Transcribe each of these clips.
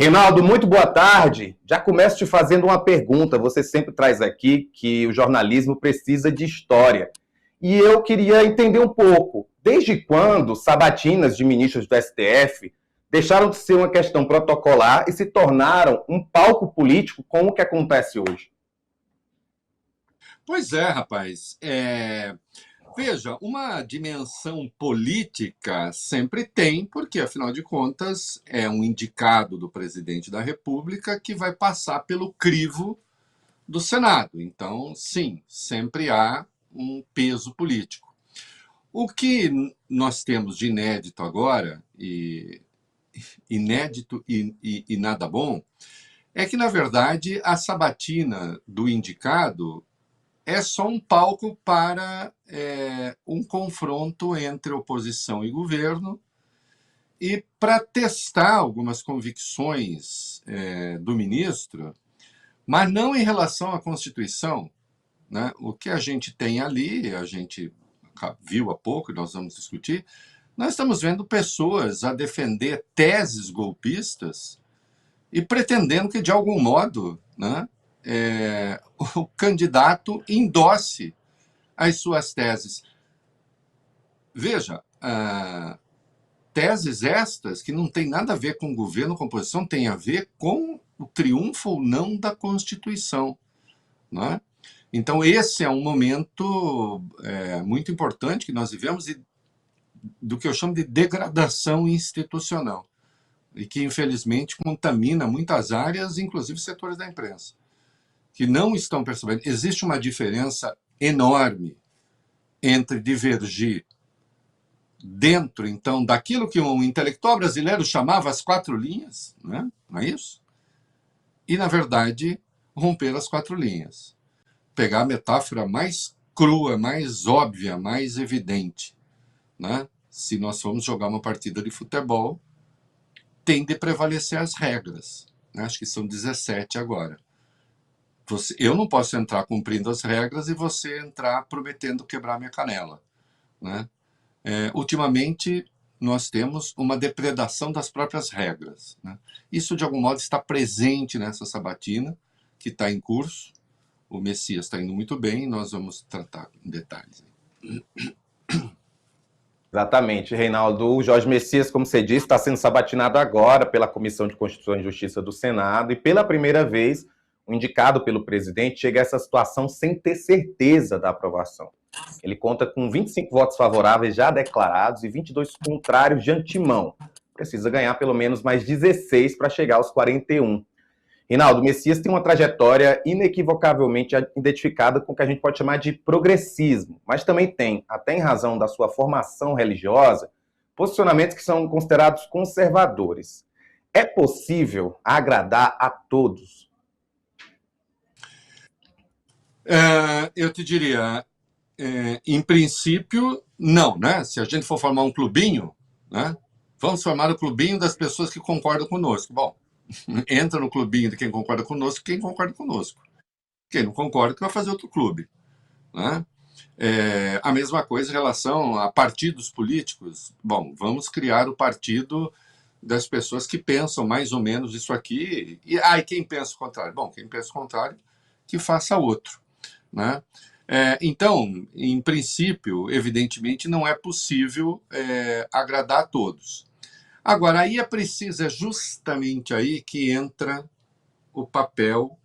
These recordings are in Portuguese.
Reinaldo, muito boa tarde. Já começo te fazendo uma pergunta. Você sempre traz aqui que o jornalismo precisa de história. E eu queria entender um pouco, desde quando sabatinas de ministros do STF deixaram de ser uma questão protocolar e se tornaram um palco político como o que acontece hoje? Pois é, rapaz. Veja, uma dimensão política sempre tem, porque, afinal de contas, é um indicado do presidente da República que vai passar pelo crivo do Senado. Então, sim, sempre há um peso político. O que nós temos de inédito agora, e inédito e nada bom, é que, na verdade, a sabatina do indicado é só um palco para um confronto entre oposição e governo e para testar algumas convicções do ministro, mas não em relação à Constituição. Né? O que a gente tem ali, a gente viu há pouco, nós vamos discutir, nós estamos vendo pessoas a defender teses golpistas e pretendendo que, de algum modo, né, o candidato endosse as suas teses. Veja, teses estas que não tem nada a ver com governo, composição, tem a ver com o triunfo ou não da Constituição. Né? Então, esse é um momento muito importante que nós vivemos do que eu chamo de degradação institucional e que, infelizmente, contamina muitas áreas, inclusive setores da imprensa, que não estão percebendo. Existe uma diferença enorme entre divergir dentro, então, daquilo que um intelectual brasileiro chamava as quatro linhas, né? Não é isso? E, na verdade, romper as quatro linhas. Pegar a metáfora mais crua, mais óbvia, mais evidente. Né? Se nós formos jogar uma partida de futebol, tem de prevalecer as regras. Né? Acho que são 17 agora. Eu não posso entrar cumprindo as regras e você entrar prometendo quebrar minha canela. Né? Ultimamente, nós temos uma depredação das próprias regras. Né? Isso, de algum modo, está presente nessa sabatina, que está em curso. O Messias está indo muito bem, nós vamos tratar em detalhes. Exatamente, Reinaldo. O Jorge Messias, como você disse, está sendo sabatinado agora pela Comissão de Constituição e Justiça do Senado e, pela primeira vez, o indicado pelo presidente chega a essa situação sem ter certeza da aprovação. Ele conta com 25 votos favoráveis já declarados e 22 contrários de antemão. Precisa ganhar pelo menos mais 16 para chegar aos 41. Reinaldo, Messias tem uma trajetória inequivocavelmente identificada com o que a gente pode chamar de progressismo, mas também tem, até em razão da sua formação religiosa, posicionamentos que são considerados conservadores. É possível agradar a todos? Eu te diria, em princípio, não, né? Se a gente for formar um clubinho, né? Vamos formar o clubinho das pessoas que concordam conosco. Bom, entra no clubinho de quem concorda conosco, quem concorda conosco. Quem não concorda, que vai fazer outro clube. Né? A mesma coisa em relação a partidos políticos. Bom, vamos criar o partido das pessoas que pensam mais ou menos isso aqui. E quem pensa o contrário? Bom, quem pensa o contrário, que faça outro. Né? Então, em princípio, evidentemente, não é possível agradar a todos. Agora, aí é justamente aí que entra o papel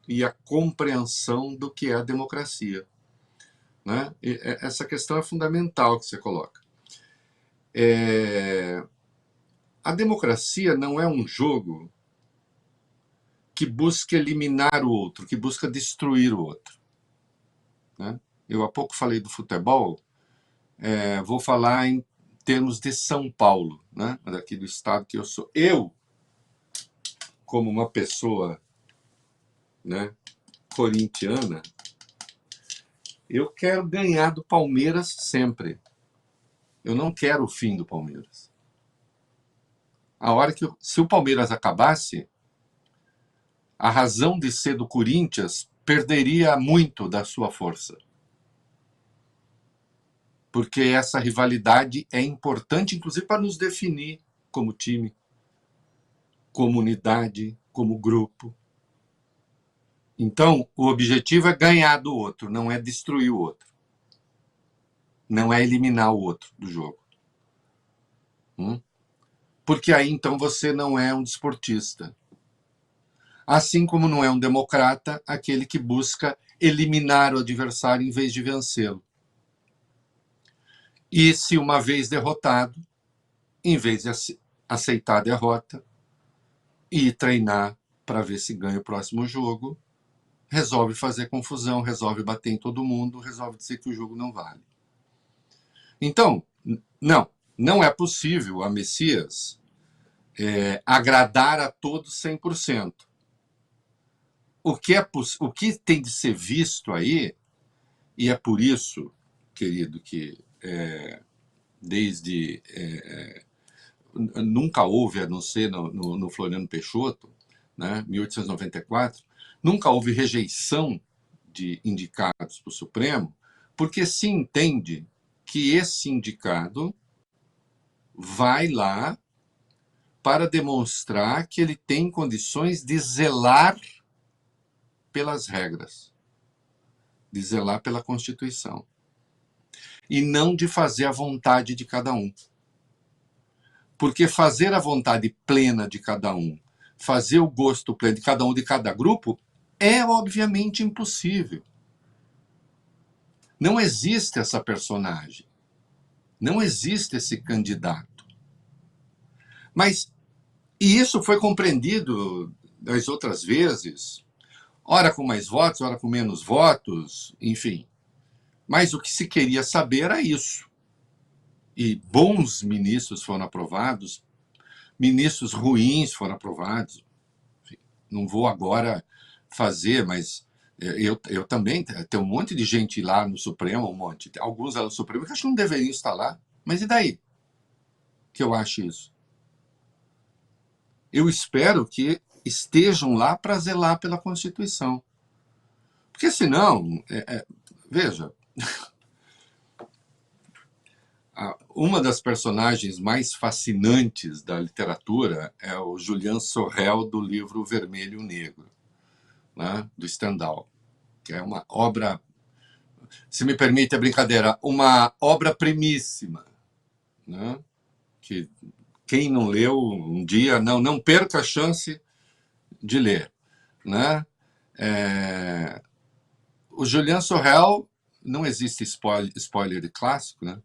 e a compreensão do que é a democracia. Né? Essa questão é fundamental que você coloca. A democracia não é um jogo que busca eliminar o outro, que busca destruir o outro. Né? Eu há pouco falei do futebol, vou falar em termos de São Paulo, né? Daqui do estado que eu sou. Eu, como uma pessoa, né, corintiana, eu quero ganhar do Palmeiras sempre. Eu não quero o fim do Palmeiras. A hora que se o Palmeiras acabasse, a razão de ser do Corinthians perderia muito da sua força. Porque essa rivalidade é importante, inclusive, para nos definir como time, como unidade, como grupo. Então, o objetivo é ganhar do outro, não é destruir o outro. Não é eliminar o outro do jogo. Porque aí, então, você não é um desportista. Assim como não é um democrata aquele que busca eliminar o adversário em vez de vencê-lo. E se uma vez derrotado, em vez de aceitar a derrota e treinar para ver se ganha o próximo jogo, resolve fazer confusão, resolve bater em todo mundo, resolve dizer que o jogo não vale. Então, não é possível a Messias agradar a todos 100%. O que tem de ser visto aí, e é por isso, querido, que desde nunca houve, a não ser no Floriano Peixoto, né, 1894, nunca houve rejeição de indicados para o Supremo, porque se entende que esse indicado vai lá para demonstrar que ele tem condições de zelar pelas regras, de zelar pela Constituição, e não de fazer a vontade de cada um. Porque fazer a vontade plena de cada um, fazer o gosto pleno de cada grupo, é obviamente impossível. Não existe essa personagem. Não existe esse candidato. E isso foi compreendido das outras vezes, ora com mais votos, ora com menos votos, enfim. Mas o que se queria saber era isso. E bons ministros foram aprovados, ministros ruins foram aprovados. Enfim, não vou agora fazer, mas eu também, tem um monte de gente lá no Supremo, alguns lá no Supremo que acho que não deveriam estar lá. Mas e daí que eu acho isso? Eu espero que estejam lá para zelar pela Constituição. Porque senão, veja, uma das personagens mais fascinantes da literatura é o Julian Sorel, do livro Vermelho e Negro, né, do Stendhal, que é uma obra, se me permite a brincadeira, uma obra primíssima, né, que quem não leu um dia, não perca a chance de ler. Né? O Julian Sorel, não existe spoiler de clássico, né?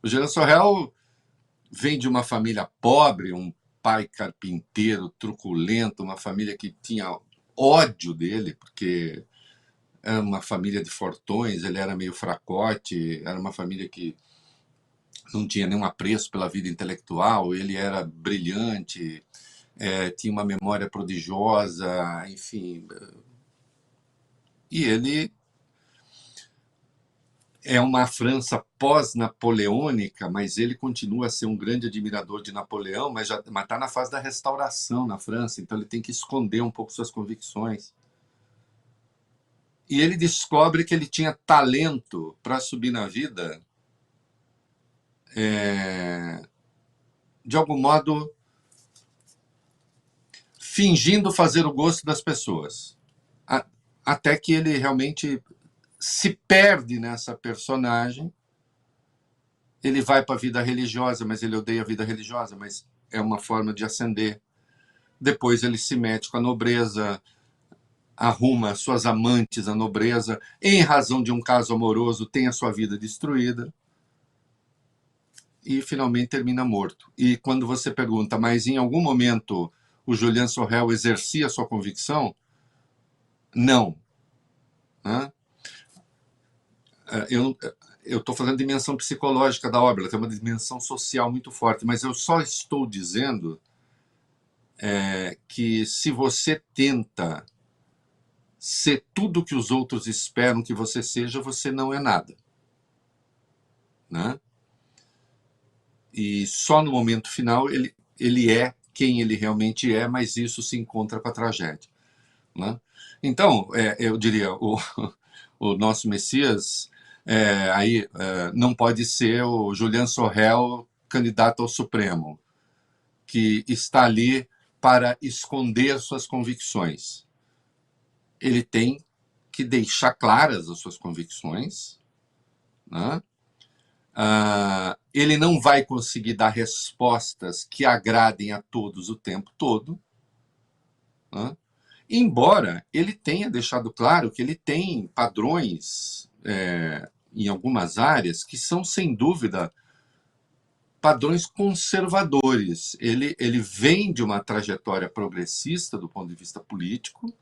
O Julian Sorel vem de uma família pobre, um pai carpinteiro, truculento, uma família que tinha ódio dele, porque era uma família de fortões, ele era meio fracote, era uma família que não tinha nenhum apreço pela vida intelectual, ele era brilhante, tinha uma memória prodigiosa, enfim. E ele é uma França pós-napoleônica, mas ele continua a ser um grande admirador de Napoleão, mas está na fase da restauração na França, então ele tem que esconder um pouco suas convicções. E ele descobre que ele tinha talento para subir na vida, de algum modo, fingindo fazer o gosto das pessoas. Até que ele realmente se perde nessa personagem. Ele vai para a vida religiosa, mas ele odeia a vida religiosa, mas é uma forma de ascender. Depois ele se mete com a nobreza, arruma suas amantes à nobreza, em razão de um caso amoroso, tem a sua vida destruída e finalmente termina morto. E quando você pergunta, mas em algum momento o Julian Sorel exercia a sua convicção? Não. Eu estou fazendo dimensão psicológica da obra, ela tem uma dimensão social muito forte, mas eu só estou dizendo que se você tenta ser tudo que os outros esperam que você seja, você não é nada. Né? E só no momento final ele é quem ele realmente é, mas isso se encontra com a tragédia. Né? Então, eu diria, o nosso Messias não pode ser o Julian Sorel candidato ao Supremo. que está ali para esconder suas convicções. Ele tem que deixar claras as suas convicções, né? Ele não vai conseguir dar respostas que agradem a todos o tempo todo, né? Embora ele tenha deixado claro que ele tem padrões em algumas áreas que são, sem dúvida, padrões conservadores. Ele vem de uma trajetória progressista do ponto de vista político,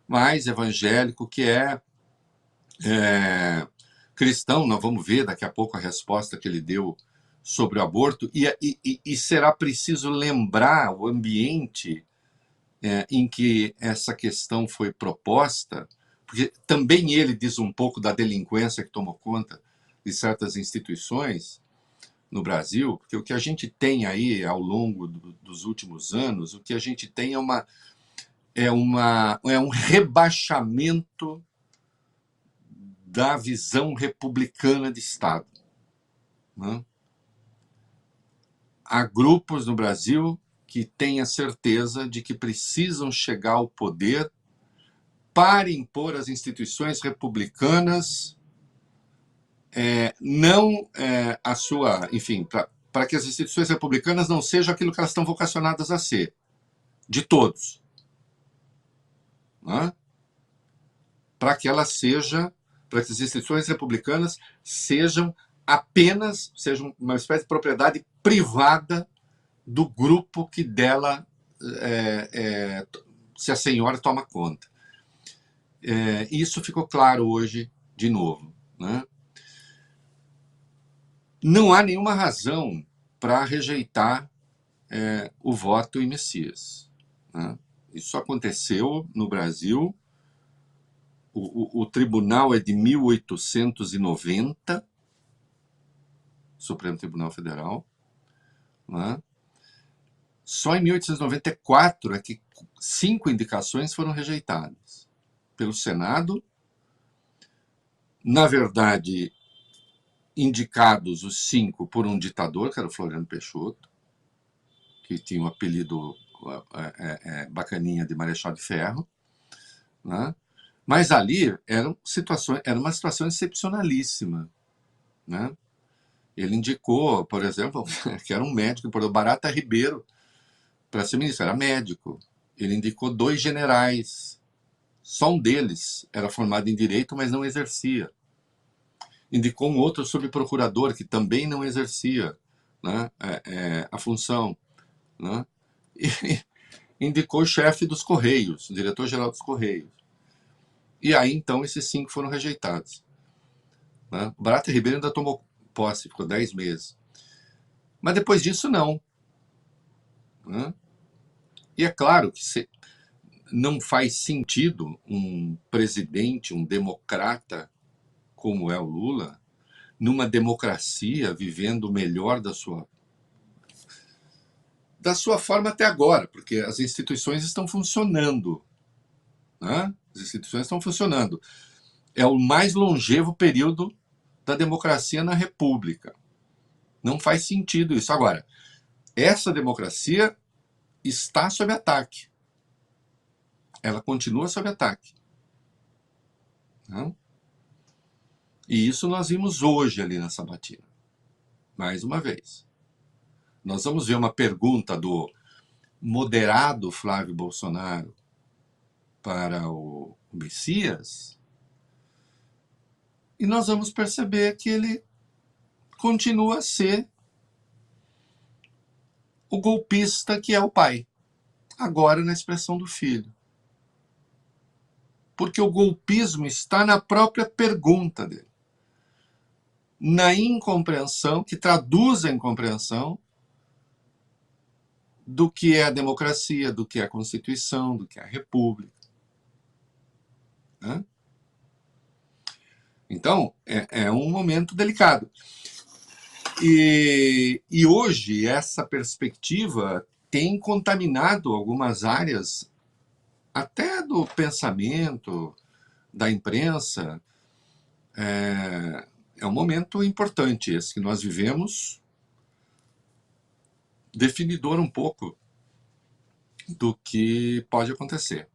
mais evangélico, que é cristão. Nós vamos ver daqui a pouco a resposta que ele deu sobre o aborto, e será preciso lembrar o ambiente em que essa questão foi proposta, porque também ele diz um pouco da delinquência que tomou conta de certas instituições no Brasil, porque o que a gente tem aí ao longo dos últimos anos, o que a gente tem é um rebaixamento da visão republicana de Estado, né? Há grupos no Brasil que têm a certeza de que precisam chegar ao poder para impor as instituições republicanas, não a sua, enfim, para que as instituições republicanas não sejam aquilo que elas estão vocacionadas a ser, de todos, né? Para que as instituições republicanas sejam uma espécie de propriedade privada do grupo que dela se a senhora toma conta. Isso ficou claro hoje de novo, né? Não há nenhuma razão para rejeitar o voto em Messias, né? Isso aconteceu no Brasil. O tribunal é de 1890, Supremo Tribunal Federal, né? Só em 1894 é que 5 indicações foram rejeitadas pelo Senado. Na verdade, indicados os 5 por um ditador, que era o Floriano Peixoto, que tinha o apelido bacaninha de Marechal de Ferro, né? Mas ali era uma situação excepcionalíssima, né? Ele indicou, por exemplo, que era um médico, por exemplo, Barata Ribeiro, para ser ministro, era médico. Ele indicou 2 generais. Só um deles era formado em direito, mas não exercia. Indicou um outro subprocurador, que também não exercia, né, a função, né? E indicou o chefe dos Correios, o diretor-geral dos Correios. E aí, então, esses 5 foram rejeitados, né? O Barata Ribeiro ainda tomou posse, ficou 10 meses. Mas depois disso, não, né? E é claro que não faz sentido um presidente, um democrata como é o Lula, numa democracia, vivendo o melhor da sua forma até agora, porque as instituições estão funcionando, né? As instituições estão funcionando. É o mais longevo período da democracia na República. Não faz sentido isso. Agora, essa democracia está sob ataque. Ela continua sob ataque, né? E isso nós vimos hoje ali na sabatina. Mais uma vez. Nós vamos ver uma pergunta do moderado Flávio Bolsonaro para o Messias, e nós vamos perceber que ele continua a ser o golpista que é o pai, agora na expressão do filho. Porque o golpismo está na própria pergunta dele, na incompreensão, que traduz a incompreensão do que é a democracia, do que é a Constituição, do que é a República, né? Então, é um momento delicado. E hoje, essa perspectiva tem contaminado algumas áreas, até do pensamento, da imprensa. É um momento importante esse que nós vivemos, definidor um pouco do que pode acontecer.